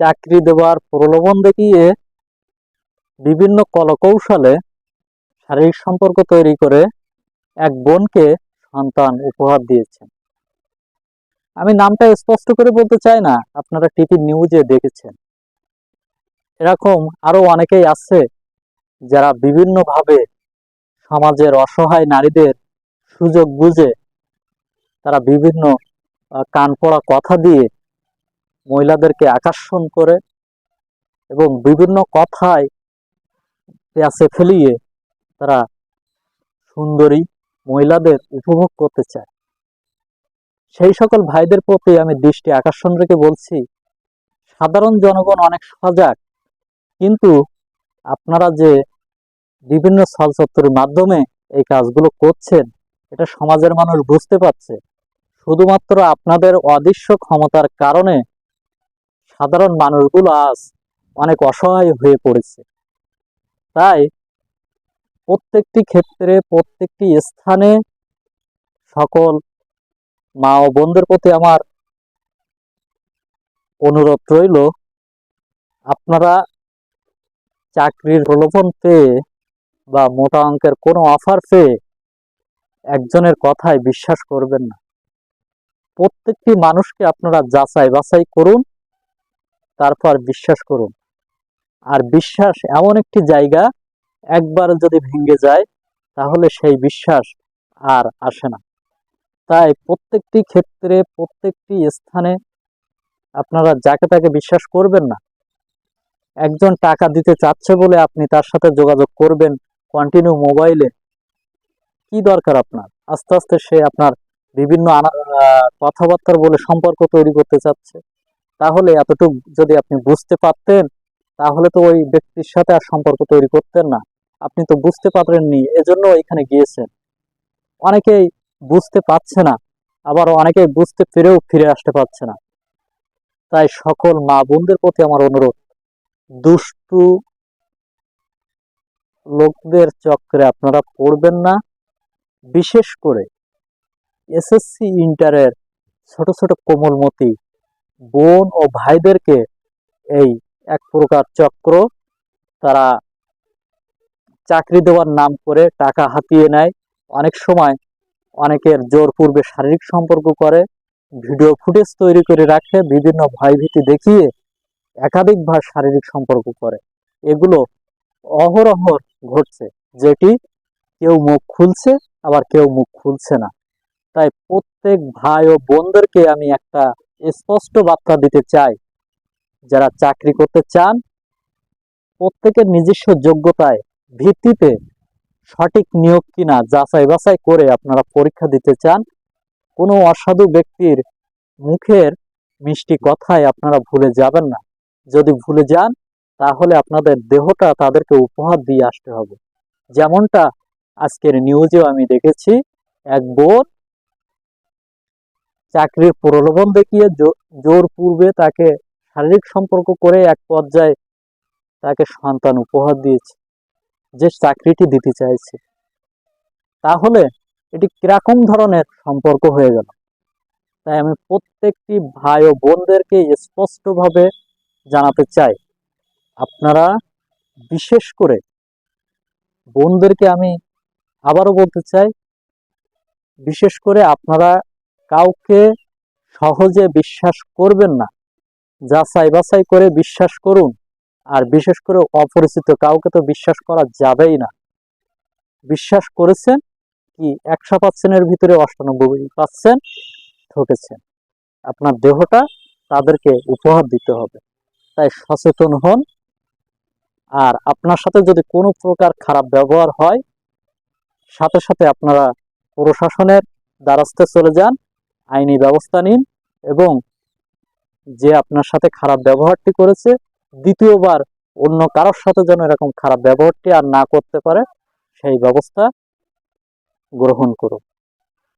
চাকরি দেওয়ার প্রলোভন দেখিয়ে বিভিন্ন কলকৌশলে শারীরিক সম্পর্ক তৈরি করে এক বোনকে সন্তান উপহার দিয়েছেন। আমি নামটা স্পষ্ট করে বলতে চাই না, আপনারা টিভি নিউজে দেখেছেন। এরকম আরো অনেকেই আছে যারা বিভিন্নভাবে সমাজের অসহায় নারীদের সুযোগ বুঝে তারা বিভিন্ন কানপড়া কথা দিয়ে মহিলাদেরকে আকর্ষণ করে এবং বিভিন্ন কথায় পেঁচে ফেলিয়ে তারা সুন্দরী মহিলাদের উপভোগ করতে চায়। সেই সকল ভাইদের প্রতি আমি দৃষ্টি আকর্ষণ রেখে বলছি, সাধারণ জনগণ অনেক সজাগ, কিন্তু আপনারা যে বিভিন্ন ছলচাতুরির মাধ্যমে এই কাজগুলো করছেন এটা সমাজের মানুষ বুঝতে পারছে। শুধুমাত্র আপনাদের অদৃশ্য ক্ষমতার কারণে সাধারণ মানুষগুলো আজ অনেক অসহায় হয়ে পড়েছে। তাই প্রত্যেকটি ক্ষেত্রে প্রত্যেকটি স্থানে সকল মা ও বোনদের প্রতি আমার অনুরোধ রইল, আপনারা চাকরির প্রলোভন পেয়ে বা মোটা অঙ্কের কোনো অফার পেয়ে একজনের কথায় বিশ্বাস করবেন না। প্রত্যেকটি মানুষকে আপনারা যাচাই বাছাই করুন, তারপর বিশ্বাস করুন। আর বিশ্বাস এমন একটি জায়গা, একবার যদি ভেঙে যায় তাহলে সেই বিশ্বাস আর আসে না। তাই প্রত্যেকটি ক্ষেত্রে প্রত্যেকটি স্থানে আপনারা যাকে তাকে বিশ্বাস করবেন না। একজন টাকা দিতে চাচ্ছে বলে আপনি তার সাথে যোগাযোগ করবেন কন্টিনিউ মোবাইলে, কি দরকার আপনার? আস্তে আস্তে সে আপনার বিভিন্ন কথাবার্তা বলে সম্পর্ক তৈরি করতে চাচ্ছে। তাহলে এতটুকু যদি আপনি বুঝতে পারতেন তাহলে তো ওই ব্যক্তির সাথে আর সম্পর্ক তৈরি করতেন না। আপনি তো বুঝতে পারেননি, এজন্য এখানে গিয়েছেন। অনেকেই বুঝতে পারছে না, আবার অনেকেই বুঝতে পেরেও ফিরে আসতে পারছে না। তাই সকল মা বোনদের প্রতি আমার অনুরোধ, দুষ্টু লোকদের চক্রে আপনারা পড়বেন না। বিশেষ করে এসএসসি ইন্টারের ছোট ছোট কোমলমতি বোন ও ভাইদেরকে এই এক প্রকার চক্র, তারা চাকরি দেওয়ার নাম করে টাকা হাতিয়ে নেয়। অনেক সময় অনেকের জোরপূর্বে শারীরিক সম্পর্ক করে, ভিডিও ফুটেজ তৈরি করে রাখে, বিভিন্ন ভয়ভীতি দেখিয়ে একাধিকবার শারীরিক সম্পর্ক করে। এগুলো অহরহ ঘটছে, যেটি কেউ মুখ খুলছে আবার কেউ মুখ খুলছে না। তাই প্রত্যেক ভাই ও বোনদেরকে আমি একটা স্পষ্ট বার্তা দিতে চাই, যারা চাকরি করতে চান প্রত্যেকের নিজস্ব যোগ্যতায় ভিত্তিতে সঠিক নিয়োগ কিনা যাচাই বাছাই করে আপনারা পরীক্ষা দিতে চান। কোনো অসাধু ব্যক্তির মুখের মিষ্টি কথায় আপনারা ভুলে যাবেন না। যদি ভুলে যান তাহলে আপনাদের দেহটা তাদেরকে উপহার দিয়ে আসতে হবে। যেমনটা আজকের নিউজেও আমি দেখেছি, এক বোন চাকরির প্রলোভন দেখিয়ে জোর পূর্বে তাকে শারীরিক সম্পর্ক করে এক পর্যায়ে তাকে সন্তান উপহার দিয়েছে, যে চাকরিটি দিতে চাইছে। তাহলে এটি কিরকম ধরনের সম্পর্ক হয়ে গেল? তাই আমি প্রত্যেকটি ভাই ও বোনদেরকে স্পষ্টভাবে জানাতে চাই, আপনারা বিশেষ করে বোনদেরকে আমি আবারও বলতে চাই, বিশেষ করে আপনারা কাউকে সহজে বিশ্বাস করবেন না, যাচাই বাছাই করে বিশ্বাস করুন। আর বিশেষ করে অপরিচিত কাউকে তো বিশ্বাস করা যাবেই না। বিশ্বাস করেছেন কি 100%-এর ভিতরে 98% ঠকেছেন। আপনার দেহটা তাদেরকে উপহার দিতে হবে। তাই সচেতন হন। আর আপনার সাথে যদি কোনো প্রকার খারাপ ব্যবহার হয়, সাথে সাথে আপনারা প্রশাসনের দ্বারস্থে চলে যান, আইনি ব্যবস্থা নিন এবং যে আপনার সাথে খারাপ ব্যবহারটি করেছে দ্বিতীয়বার অন্য কারোর সাথে যেন এরকম খারাপ ব্যবহারটি আর না করতে পারে সেই ব্যবস্থা গ্রহণ করুন।